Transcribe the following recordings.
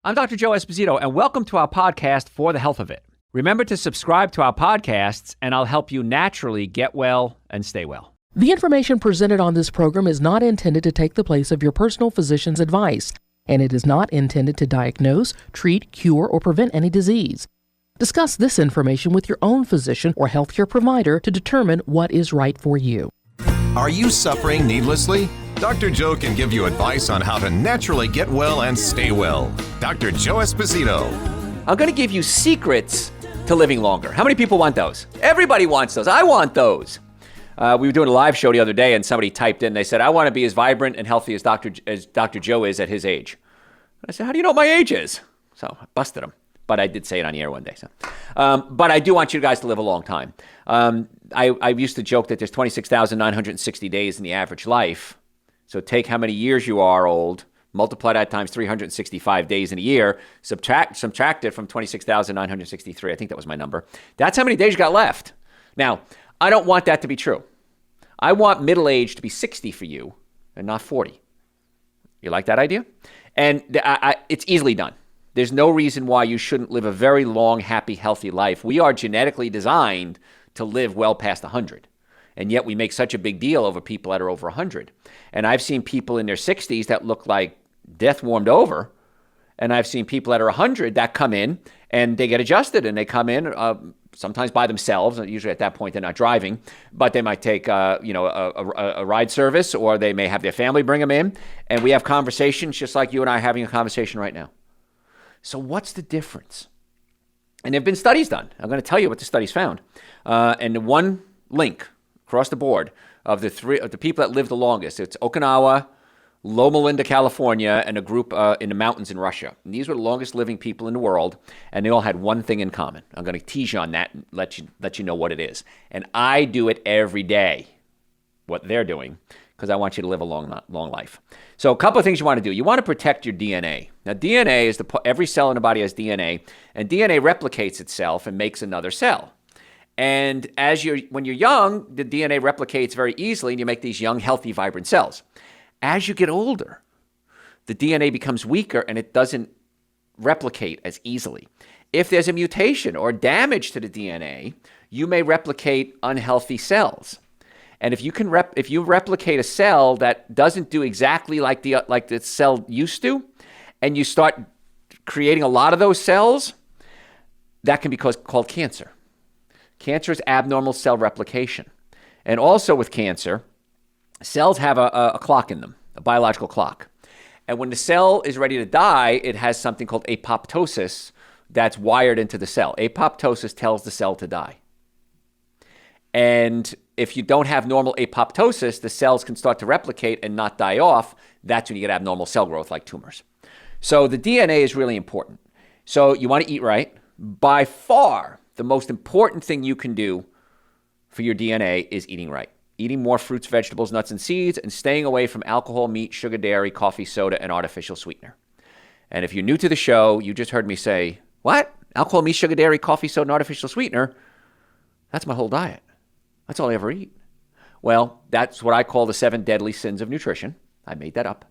I'm Dr. Joe Esposito, and welcome to our podcast, For the Health of It. Remember to subscribe to our podcasts, and I'll help you naturally get well and stay well. The information presented on this program is not intended to take the place of your personal physician's advice, and it is not intended to diagnose, treat, cure, or prevent any disease. Discuss this information with your own physician or healthcare provider to determine what is right for you. Are you suffering needlessly? Dr. Joe can give you advice on how to naturally get well and stay well. Dr. Joe Esposito. I'm going to give you secrets to living longer. How many people want those? Everybody wants those. I want those. We were doing a live show the other day, and somebody typed in, they said, I want to be as vibrant and healthy as Dr. Joe is at his age. I said, how do you know what my age is? So I busted him. But I did say it on the air one day. So, but I do want you guys to live a long time. I used to joke that there's 26,960 days in the average life. So take how many years you are old, multiply that times 365 days in a year, subtract it from 26,963. I think that was my number. That's how many days you got left. Now, I don't want that to be true. I want middle age to be 60 for you and not 40. You like that idea? And it's easily done. There's no reason why you shouldn't live a very long, happy, healthy life. We are genetically designed to live well past 100. And yet we make such a big deal over people that are over 100. And I've seen people in their 60s that look like death warmed over. And I've seen people that are 100 that come in and they get adjusted. And they come in sometimes by themselves. Usually at that point they're not driving. But they might take a ride service, or they may have their family bring them in. And we have conversations just like you and I are having a conversation right now. So what's the difference? And there have been studies done. I'm going to tell you what the studies found. And the one link across the board of the people that live the longest, it's Okinawa, Loma Linda, California, and a group in the mountains in Russia. And these were the longest living people in the world, and they all had one thing in common. I'm going to tease you on that and let you know what it is. And I do it every day, what they're doing, because I want you to live a long life. So a couple of things you want to do. You want to protect your DNA. Now, DNA is every cell in the body has DNA, and DNA replicates itself and makes another cell. And when you're young, the DNA replicates very easily, and you make these young, healthy, vibrant cells. As you get older, the DNA becomes weaker, and it doesn't replicate as easily. If there's a mutation or damage to the DNA, you may replicate unhealthy cells. And if you replicate a cell that doesn't do exactly like the cell used to, and you start creating a lot of those cells, that can be called cancer. Cancer is abnormal cell replication. And also with cancer, cells have a clock in them, a biological clock. And when the cell is ready to die, it has something called apoptosis that's wired into the cell. Apoptosis tells the cell to die. And if you don't have normal apoptosis, the cells can start to replicate and not die off. That's when you get abnormal cell growth like tumors. So the DNA is really important. So you want to eat right. By far, the most important thing you can do for your DNA is eating right. Eating more fruits, vegetables, nuts, and seeds, and staying away from alcohol, meat, sugar, dairy, coffee, soda, and artificial sweetener. And if you're new to the show, you just heard me say, what? Alcohol, meat, sugar, dairy, coffee, soda, and artificial sweetener? That's my whole diet. That's all I ever eat. Well, that's what I call the 7 deadly sins of nutrition. I made that up.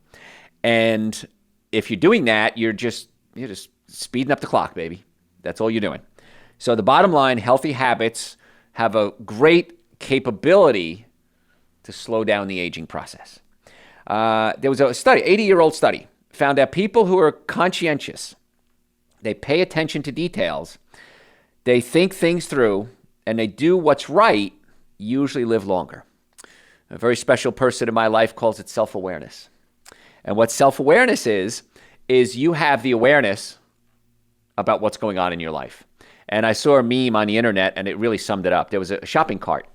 And if you're doing that, you're just speeding up the clock, baby. That's all you're doing. So the bottom line, healthy habits have a great capability to slow down the aging process. There was a study, 80-year-old study, found that people who are conscientious, they pay attention to details, they think things through, and they do what's right, usually live longer. A very special person in my life calls it self-awareness. And what self-awareness is you have the awareness about what's going on in your life. And I saw a meme on the internet, and it really summed it up. There was a shopping cart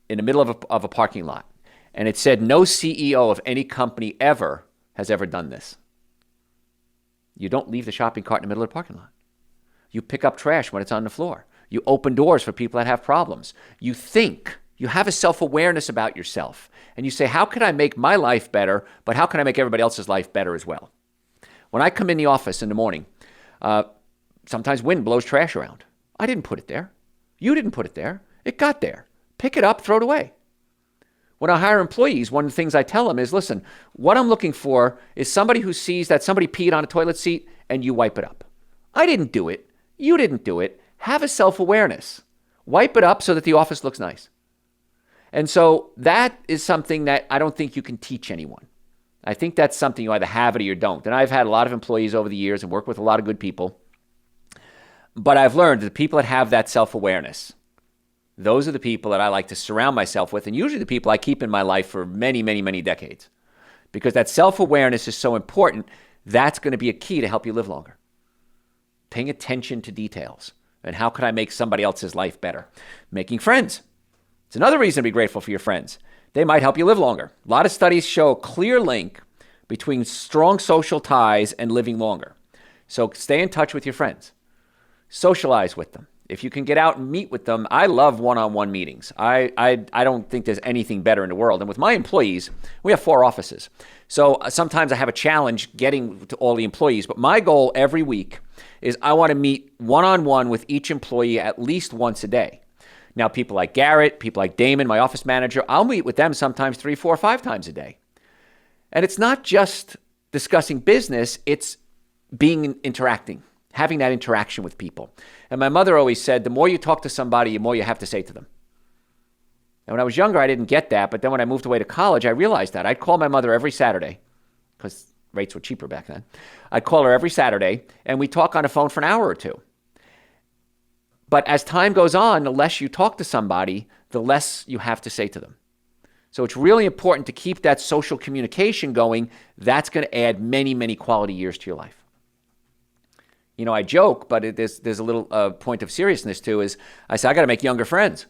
in the middle of a parking lot, and it said, no CEO of any company ever has ever done this. You don't leave the shopping cart in the middle of the parking lot. You pick up trash when it's on the floor. You open doors for people that have problems. You think. You have a self-awareness about yourself. And you say, how can I make my life better, but how can I make everybody else's life better as well? When I come in the office in the morning, sometimes wind blows trash around. I didn't put it there. You didn't put it there. It got there. Pick it up, throw it away. When I hire employees, one of the things I tell them is, listen, what I'm looking for is somebody who sees that somebody peed on a toilet seat and you wipe it up. I didn't do it. You didn't do it. Have a self-awareness. Wipe it up so that the office looks nice. And so that is something that I don't think you can teach anyone. I think that's something you either have it or you don't. And I've had a lot of employees over the years and worked with a lot of good people. But I've learned that the people that have that self-awareness, those are the people that I like to surround myself with, and usually the people I keep in my life for many, many, many decades. Because that self-awareness is so important, that's going to be a key to help you live longer. Paying attention to details. And how can I make somebody else's life better? Making friends. It's another reason to be grateful for your friends. They might help you live longer. A lot of studies show a clear link between strong social ties and living longer. So stay in touch with your friends. Socialize with them. If you can get out and meet with them, I love one-on-one meetings. I don't think there's anything better in the world. And with my employees, we have 4 offices. So sometimes I have a challenge getting to all the employees. But my goal every week is I want to meet one-on-one with each employee at least once a day. Now, people like Garrett, people like Damon, my office manager, I'll meet with them sometimes 3, 4, 5 times a day. And it's not just discussing business, it's interacting, having that interaction with people. And my mother always said, the more you talk to somebody, the more you have to say to them. And when I was younger, I didn't get that. But then when I moved away to college, I realized that. I'd call my mother every Saturday, because rates were cheaper back then. I'd call her every Saturday, and we'd talk on the phone for an hour or two. But as time goes on, the less you talk to somebody, the less you have to say to them. So it's really important to keep that social communication going. That's going to add many, many quality years to your life. You know, I joke, but there's a little point of seriousness too, is I say, I got to make younger friends.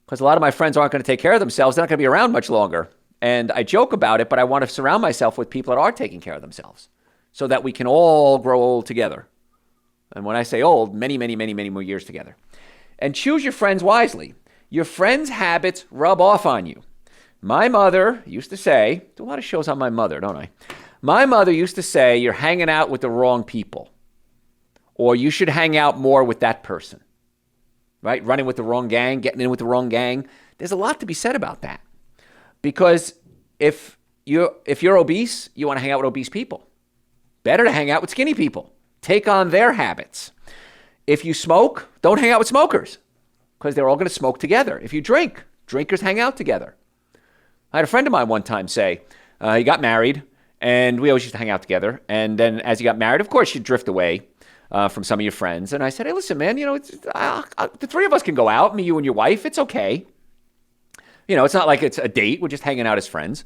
Because a lot of my friends aren't going to take care of themselves. They're not going to be around much longer. And I joke about it, but I want to surround myself with people that are taking care of themselves so that we can all grow old together. And when I say old, many, many, many, many more years together. And choose your friends wisely. Your friends' habits rub off on you. My mother used to say, do a lot of shows on my mother, don't I? My mother used to say, you're hanging out with the wrong people. Or you should hang out more with that person. Right? Running with the wrong gang, getting in with the wrong gang. There's a lot to be said about that. Because if you're obese, you want to hang out with obese people. Better to hang out with skinny people. Take on their habits. If you smoke, don't hang out with smokers because they're all going to smoke together. If you drink, drinkers hang out together. I had a friend of mine one time say, he got married and we always used to hang out together. And then as he got married, of course, you'd drift away from some of your friends. And I said, hey, listen, man, you know, the 3 of us can go out, me, you, and your wife. It's okay. You know, it's not like it's a date. We're just hanging out as friends.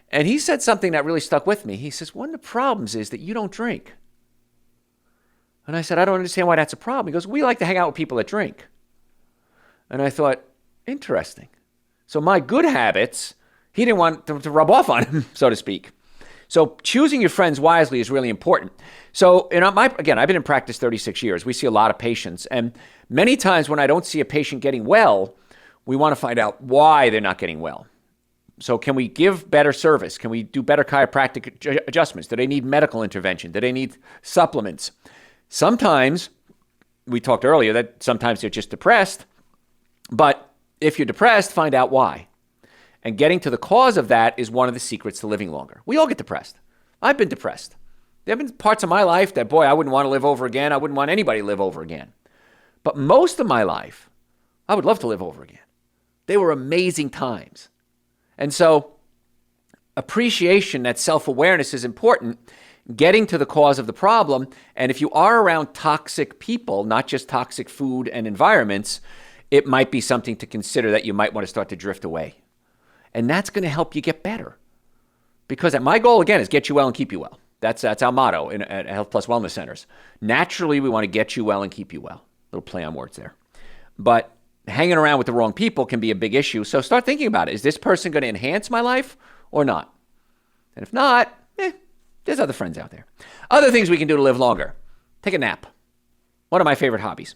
And he said something that really stuck with me. He says, one of the problems is that you don't drink. And I said, I don't understand why that's a problem. He goes, we like to hang out with people that drink. And I thought, interesting. So my good habits, he didn't want to rub off on him, so to speak. So choosing your friends wisely is really important. So again, I've been in practice 36 years. We see a lot of patients. And many times when I don't see a patient getting well, we want to find out why they're not getting well. So can we give better service? Can we do better chiropractic adjustments? Do they need medical intervention? Do they need supplements? Sometimes, we talked earlier that sometimes they're just depressed, but if you're depressed, find out why. And getting to the cause of that is one of the secrets to living longer. We all get depressed. I've been depressed. There have been parts of my life that, boy, I wouldn't want to live over again. I wouldn't want anybody to live over again. But most of my life, I would love to live over again. They were amazing times. And so appreciation, that self-awareness is important. Getting to the cause of the problem. And if you are around toxic people, not just toxic food and environments, it might be something to consider that you might want to start to drift away. And that's going to help you get better. Because my goal, again, is get you well and keep you well. That's our motto at Health Plus Wellness Centers. Naturally, we want to get you well and keep you well. Little play on words there. But hanging around with the wrong people can be a big issue. So start thinking about it. Is this person going to enhance my life or not? And if not, there's other friends out there. Other things we can do to live longer. Take a nap. One of my favorite hobbies.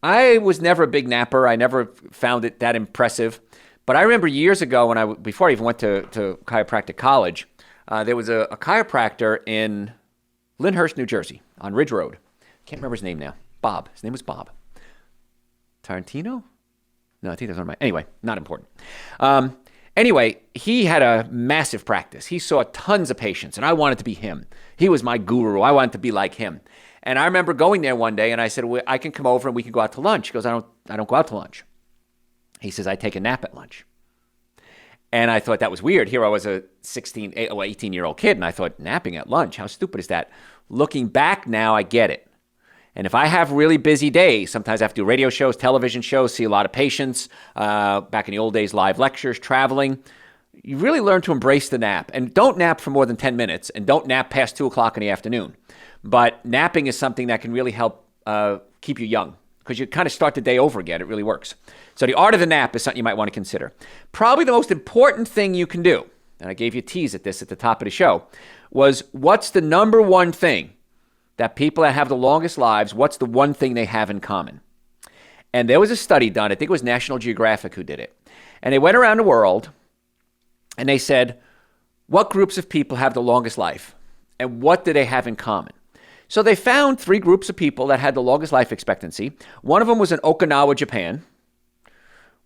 I was never a big napper. I never found it that impressive. But I remember years ago before I even went to chiropractic college, there was a chiropractor in Lyndhurst, New Jersey on Ridge Road. Can't remember his name now. Bob. His name was Bob. Tarantino? No, I think that's one of my... Anyway, not important. Anyway, he had a massive practice. He saw tons of patients, and I wanted to be him. He was my guru. I wanted to be like him. And I remember going there one day, and I said, well, I can come over and we can go out to lunch. He goes, I don't go out to lunch. He says, I take a nap at lunch. And I thought that was weird. Here I was a 18-year-old kid, and I thought, napping at lunch? How stupid is that? Looking back now, I get it. And if I have really busy days, sometimes I have to do radio shows, television shows, see a lot of patients, back in the old days, live lectures, traveling, you really learn to embrace the nap. And don't nap for more than 10 minutes, and don't nap past 2 o'clock in the afternoon. But napping is something that can really help keep you young, because you kind of start the day over again. It really works. So the art of the nap is something you might want to consider. Probably the most important thing you can do, and I gave you a tease at this at the top of the show, was what's the number one thing that people that have the longest lives, what's the one thing they have in common? And there was a study done, I think it was National Geographic who did it. And they went around the world and they said, what groups of people have the longest life? And what do they have in common? So they found 3 groups of people that had the longest life expectancy. One of them was in Okinawa, Japan.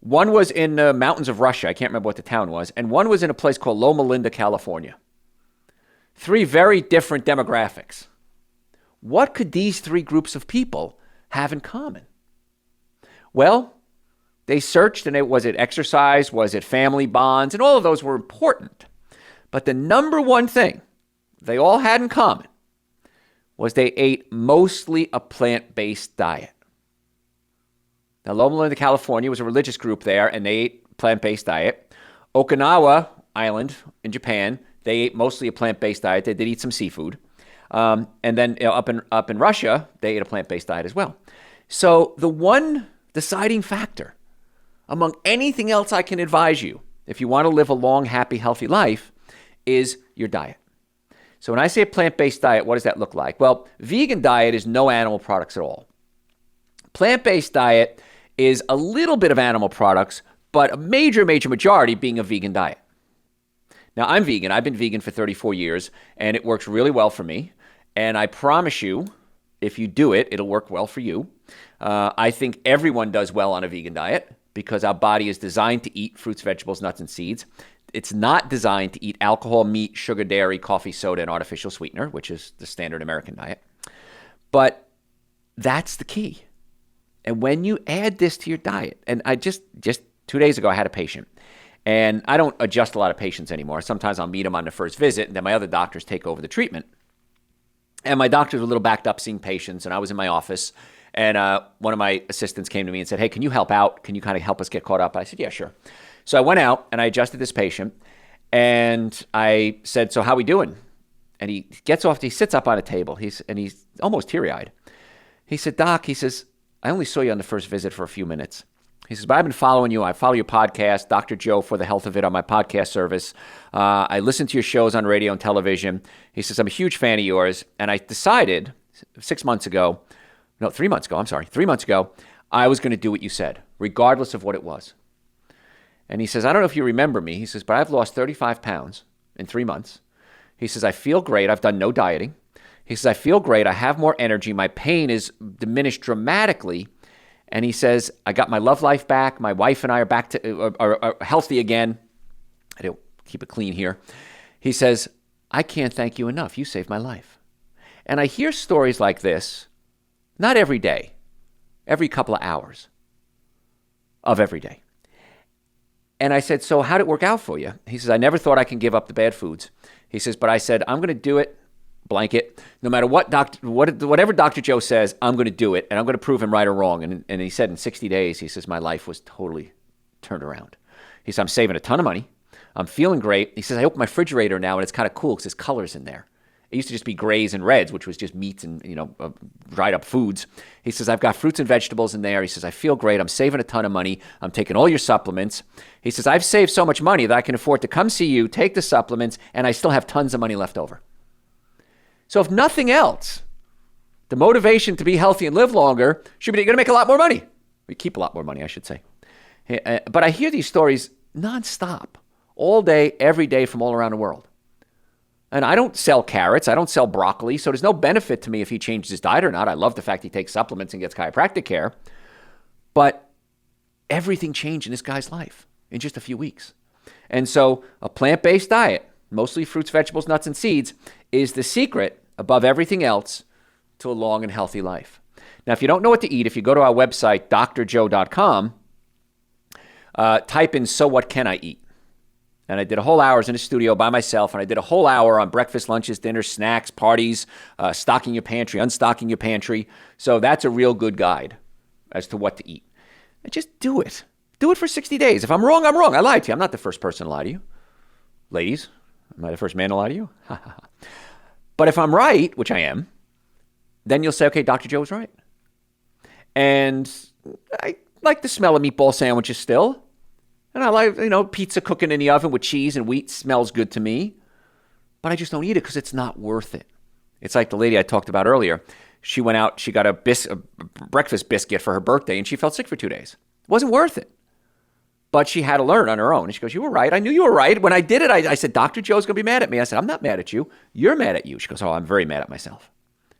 One was in the mountains of Russia. I can't remember what the town was. And one was in a place called Loma Linda, California. 3 very different demographics. What could these 3 groups of people have in common? Well, they searched, and was it exercise? Was it family bonds? And all of those were important. But the number one thing they all had in common was they ate mostly a plant-based diet. Now, Loma Linda, California was a religious group there, and they ate plant-based diet. Okinawa Island in Japan, they ate mostly a plant-based diet. They did eat some seafood. And then up in Russia, they ate a plant-based diet as well. So the one deciding factor among anything else I can advise you, if you want to live a long, happy, healthy life, is your diet. So when I say a plant-based diet, what does that look like? Well, vegan diet is no animal products at all. Plant-based diet is a little bit of animal products, but a major majority being a vegan diet. Now, I'm vegan. I've been vegan for 34 years, and it works really well for me. And I promise you, if you do it, it'll work well for you. I think everyone does well on a vegan diet because our body is designed to eat fruits, vegetables, nuts, and seeds. It's not designed to eat alcohol, meat, sugar, dairy, coffee, soda, and artificial sweetener, which is the standard American diet. But that's the key. And when you add this to your diet, and I just 2 days ago, I had a patient. And I don't adjust a lot of patients anymore. Sometimes I'll meet them on the first visit, and then my other doctors take over the treatment. And my doctors were a little backed up seeing patients, and I was in my office, and one of my assistants came to me and said, hey, can you help out? Can you kind of help us get caught up? I said, yeah, sure. So I went out, and I adjusted this patient, and I said, so how we doing? And he gets off, he sits up on a table, he's almost teary-eyed. He said, Doc, he says, I only saw you on the first visit for a few minutes. He says, but I've been following you. I follow your podcast, Dr. Joe for the Health of It on my podcast service. I listen to your shows on radio and television. He says, I'm a huge fan of yours. And I decided 3 months ago, I was going to do what you said, regardless of what it was. And he says, I don't know if you remember me. He says, but I've lost 35 pounds in 3 months. He says, I feel great. I've done no dieting. He says, I feel great. I have more energy. My pain is diminished dramatically. And he says, I got my love life back. My wife and I are back to are healthy again. I don't keep it clean here. He says, I can't thank you enough. You saved my life. And I hear stories like this, not every day, every couple of hours of every day. And I said, so how'd it work out for you? He says, I never thought I can give up the bad foods. He says, but I said, I'm going to do it. Blanket. No matter whatever Dr. Joe says, I'm going to do it, and I'm going to prove him right or wrong. And he said in 60 days, he says, my life was totally turned around. He said, I'm saving a ton of money. I'm feeling great. He says, I open my refrigerator now, and it's kind of cool because there's colors in there. It used to just be grays and reds, which was just meats and dried up foods. He says, I've got fruits and vegetables in there. He says, I feel great. I'm saving a ton of money. I'm taking all your supplements. He says, I've saved so much money that I can afford to come see you, take the supplements, and I still have tons of money left over. So if nothing else, the motivation to be healthy and live longer should be you're going to make a lot more money. We keep a lot more money, I should say. But I hear these stories nonstop, all day, every day from all around the world. And I don't sell carrots. I don't sell broccoli. So there's no benefit to me if he changes his diet or not. I love the fact he takes supplements and gets chiropractic care. But everything changed in this guy's life in just a few weeks. And so a plant-based diet, mostly fruits, vegetables, nuts, and seeds, is the secret above everything else to a long and healthy life. Now, if you don't know what to eat, if you go to our website, drjoe.com, type in, so what can I eat? And I did a whole hour in the studio by myself, and I did a whole hour on breakfast, lunches, dinners, snacks, parties, stocking your pantry, unstocking your pantry. So that's a real good guide as to what to eat. And just do it. Do it for 60 days. If I'm wrong, I'm wrong. I lied to you. I'm not the first person to lie to you. Ladies, am I the first man to lie to you? But if I'm right, which I am, then you'll say, okay, Dr. Joe was right. And I like the smell of meatball sandwiches still. And I like, pizza cooking in the oven with cheese and wheat smells good to me. But I just don't eat it because it's not worth it. It's like the lady I talked about earlier. She went out, she got a breakfast biscuit for her birthday, and she felt sick for 2 days. It wasn't worth it. But she had to learn on her own. And she goes, you were right. I knew you were right. When I did it, I said, Dr. Joe's going to be mad at me. I said, I'm not mad at you. You're mad at you. She goes, oh, I'm very mad at myself.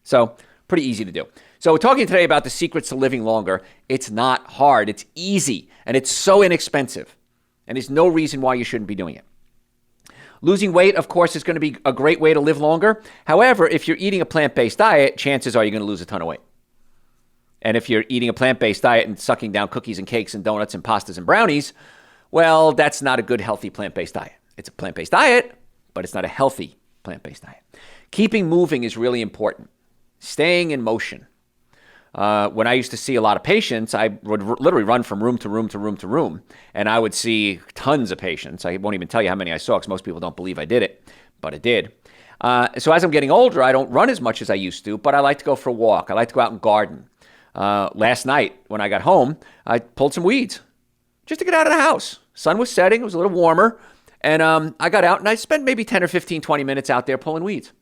So pretty easy to do. So we're talking today about the secrets to living longer. It's not hard. It's easy. And it's so inexpensive. And there's no reason why you shouldn't be doing it. Losing weight, of course, is going to be a great way to live longer. However, if you're eating a plant-based diet, chances are you're going to lose a ton of weight. And if you're eating a plant-based diet and sucking down cookies and cakes and donuts and pastas and brownies, well, that's not a good, healthy plant-based diet. It's a plant-based diet, but it's not a healthy plant-based diet. Keeping moving is really important. Staying in motion. When I used to see a lot of patients, I would literally run from room to room to room to room, and I would see tons of patients. I won't even tell you how many I saw because most people don't believe I did it, but I did. So as I'm getting older, I don't run as much as I used to, but I like to go for a walk. I like to go out and garden. Last night, when I got home, I pulled some weeds just to get out of the house. Sun was setting. It was a little warmer. And I got out and I spent maybe 10 or 15, 20 minutes out there pulling weeds.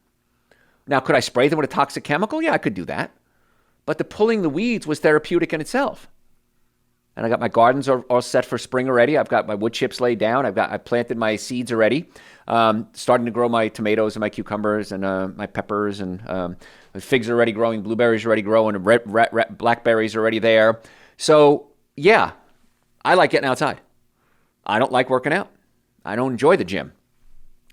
Now, could I spray them with a toxic chemical? Yeah, I could do that. But the pulling the weeds was therapeutic in itself. And I got my gardens all set for spring already. I've got my wood chips laid down. I planted my seeds already. Starting to grow my tomatoes and my cucumbers and my peppers. And the figs are already growing. Blueberries are already growing. And blackberries are already there. So, yeah, I like getting outside. I don't like working out. I don't enjoy the gym.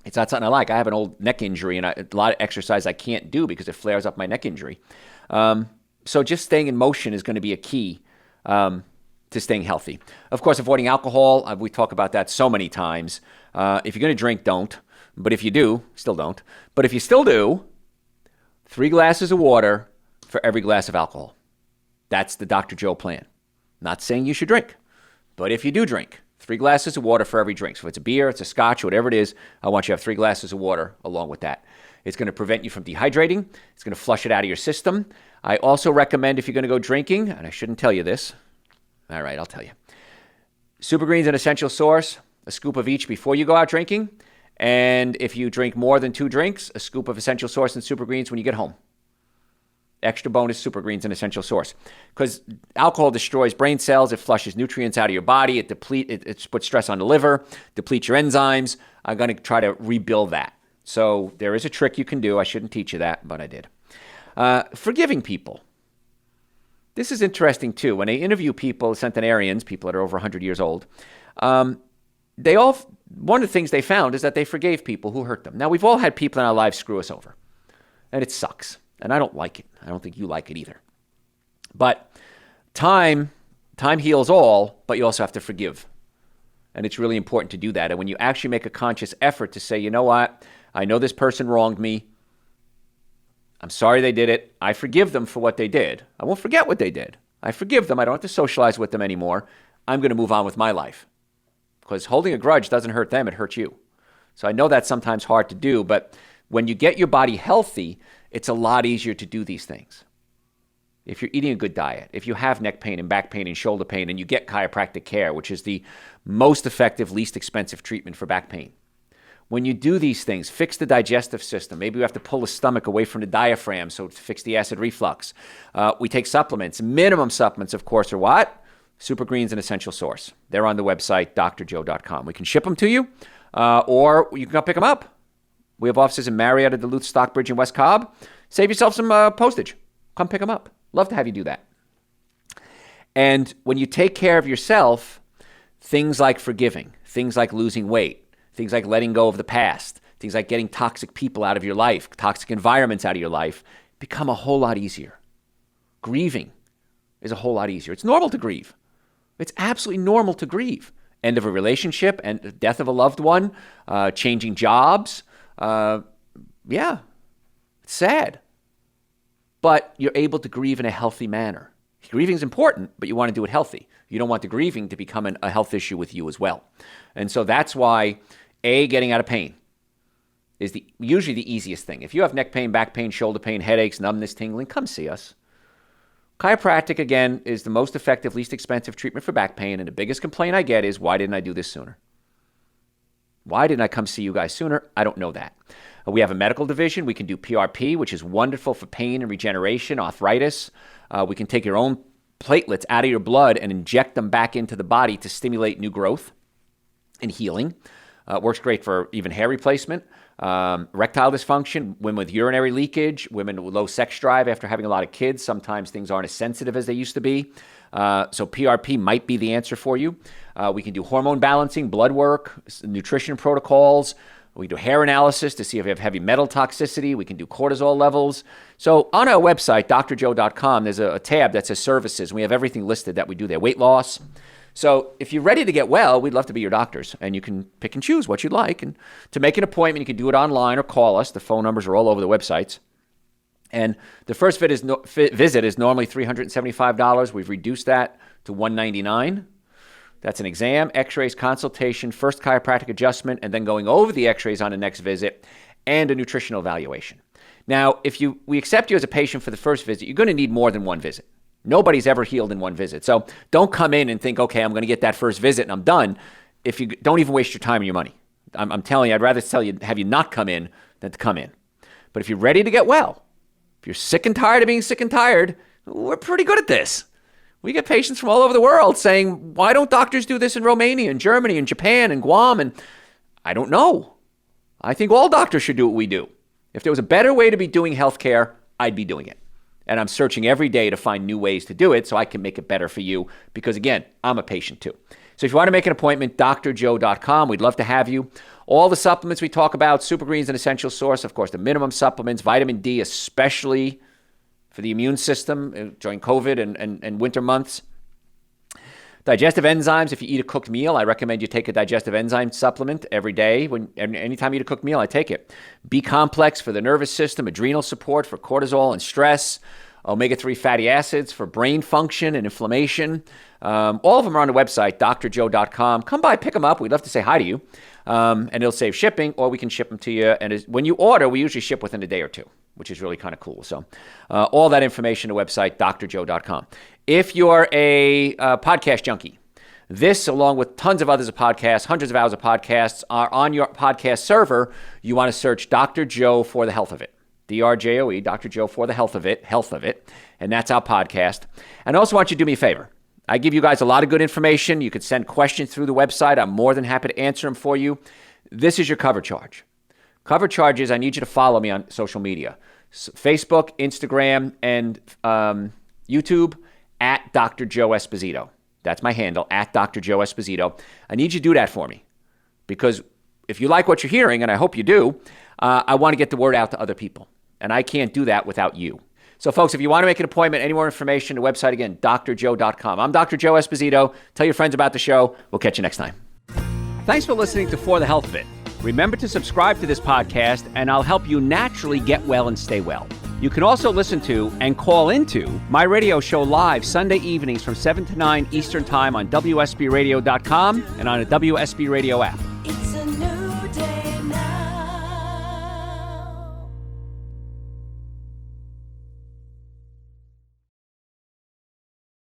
It's not something I like. I have an old neck injury, and a lot of exercise I can't do because it flares up my neck injury. So just staying in motion is going to be a key to staying healthy. Of course, avoiding alcohol. We talk about that so many times. If you're going to drink, don't. But if you do, still don't. But if you still do, 3 glasses of water for every glass of alcohol. That's the Dr. Joe plan. Not saying you should drink. But if you do drink, 3 glasses of water for every drink. So if it's a beer, it's a scotch, whatever it is, I want you to have 3 glasses of water along with that. It's going to prevent you from dehydrating. It's going to flush it out of your system. I also recommend if you're going to go drinking, and I shouldn't tell you this. All right, I'll tell you. Super Greens, an essential source, a scoop of each before you go out drinking. And if you drink more than 2 drinks, a scoop of essential source and Super Greens when you get home. Extra bonus, Super Greens, an essential source. Because alcohol destroys brain cells. It flushes nutrients out of your body. It puts stress on the liver, depletes your enzymes. I'm going to try to rebuild that. So there is a trick you can do. I shouldn't teach you that, but I did. Forgiving people. This is interesting too. When they interview people, centenarians, people that are over 100 years old, one of the things they found is that they forgave people who hurt them. Now, we've all had people in our lives screw us over, and it sucks. And I don't like it. I don't think you like it either. But time heals all, but you also have to forgive. And it's really important to do that. And when you actually make a conscious effort to say, you know what, I know this person wronged me. I'm sorry they did it. I forgive them for what they did. I won't forget what they did. I forgive them. I don't have to socialize with them anymore. I'm going to move on with my life. Because holding a grudge doesn't hurt them, it hurts you. So I know that's sometimes hard to do, but when you get your body healthy, it's a lot easier to do these things. If you're eating a good diet, if you have neck pain and back pain and shoulder pain, and you get chiropractic care, which is the most effective, least expensive treatment for back pain. When you do these things, fix the digestive system. Maybe we have to pull the stomach away from the diaphragm so to fix the acid reflux. We take supplements. Minimum supplements, of course, are what? Super Greens, an essential source. They're on the website, drjoe.com. We can ship them to you, or you can come pick them up. We have offices in Marietta, Duluth, Stockbridge, and West Cobb. Save yourself some postage. Come pick them up. Love to have you do that. And when you take care of yourself, things like forgiving, things like losing weight, things like letting go of the past, things like getting toxic people out of your life, toxic environments out of your life, become a whole lot easier. Grieving is a whole lot easier. It's normal to grieve. It's absolutely normal to grieve. End of a relationship, and the death of a loved one, changing jobs. Yeah, it's sad. But you're able to grieve in a healthy manner. Grieving is important, but you want to do it healthy. You don't want the grieving to become a health issue with you as well. And so that's why, getting out of pain is usually the easiest thing. If you have neck pain, back pain, shoulder pain, headaches, numbness, tingling, come see us. Chiropractic, again, is the most effective, least expensive treatment for back pain. And the biggest complaint I get is, why didn't I do this sooner? Why didn't I come see you guys sooner? I don't know that. We have a medical division. We can do PRP, which is wonderful for pain and regeneration, arthritis. We can take your own platelets out of your blood and inject them back into the body to stimulate new growth and healing. It works great for even hair replacement, erectile dysfunction, women with urinary leakage, women with low sex drive after having a lot of kids. Sometimes things aren't as sensitive as they used to be. So PRP might be the answer for you. We can do hormone balancing, blood work, nutrition protocols. We do hair analysis to see if you have heavy metal toxicity. We can do cortisol levels. So on our website, drjoe.com, there's a tab that says services. We have everything listed that we do there. Weight loss. So if you're ready to get well, we'd love to be your doctors. And you can pick and choose what you'd like. And to make an appointment, you can do it online or call us. The phone numbers are all over the websites. And the first visit is normally $375. We've reduced that to $199. That's an exam, x-rays, consultation, first chiropractic adjustment, and then going over the x-rays on the next visit, and a nutritional evaluation. Now, if we accept you as a patient for the first visit, you're going to need more than one visit. Nobody's ever healed in one visit. So don't come in and think, okay, I'm going to get that first visit and I'm done. If you don't even waste your time and your money. I'm telling you, I'd rather have you not come in than to come in. But if you're ready to get well, if you're sick and tired of being sick and tired, we're pretty good at this. We get patients from all over the world saying, why don't doctors do this in Romania and Germany and Japan and Guam? And I don't know. I think all doctors should do what we do. If there was a better way to be doing healthcare, I'd be doing it. And I'm searching every day to find new ways to do it so I can make it better for you. Because again, I'm a patient too. So if you want to make an appointment, drjoe.com. We'd love to have you. All the supplements we talk about, Super Green's an essential source. Of course, the minimum supplements, vitamin D, especially for the immune system during COVID and winter months. Digestive enzymes, if you eat a cooked meal, I recommend you take a digestive enzyme supplement every day. Anytime you eat a cooked meal, I take it. B-complex for the nervous system, adrenal support for cortisol and stress, omega-3 fatty acids for brain function and inflammation. All of them are on the website, drjoe.com. Come by, pick them up. We'd love to say hi to you. And it'll save shipping, or we can ship them to you. And when you order, we usually ship within a day or two, which is really kind of cool. So all that information on the website, drjoe.com. If you're a podcast junkie, this, along with tons of others of podcasts, hundreds of hours of podcasts, are on your podcast server. You want to search Dr. Joe for the Health of It. D-R-J-O-E, Dr. Joe for the Health of It. And that's our podcast. And I also want you to do me a favor. I give you guys a lot of good information. You could send questions through the website. I'm more than happy to answer them for you. This is your cover charge. Cover charges, I need you to follow me on social media. Facebook, Instagram, and YouTube, at Dr. Joe Esposito. That's my handle, at Dr. Joe Esposito. I need you to do that for me. Because if you like what you're hearing, and I hope you do, I want to get the word out to other people. And I can't do that without you. So, folks, if you want to make an appointment, any more information, the website again, drjoe.com. I'm Dr. Joe Esposito. Tell your friends about the show. We'll catch you next time. Thanks for listening to For the Health of It. Remember to subscribe to this podcast, and I'll help you naturally get well and stay well. You can also listen to and call into my radio show live Sunday evenings from 7 to 9 Eastern Time on WSBRadio.com and on a WSB Radio app. It's a new day.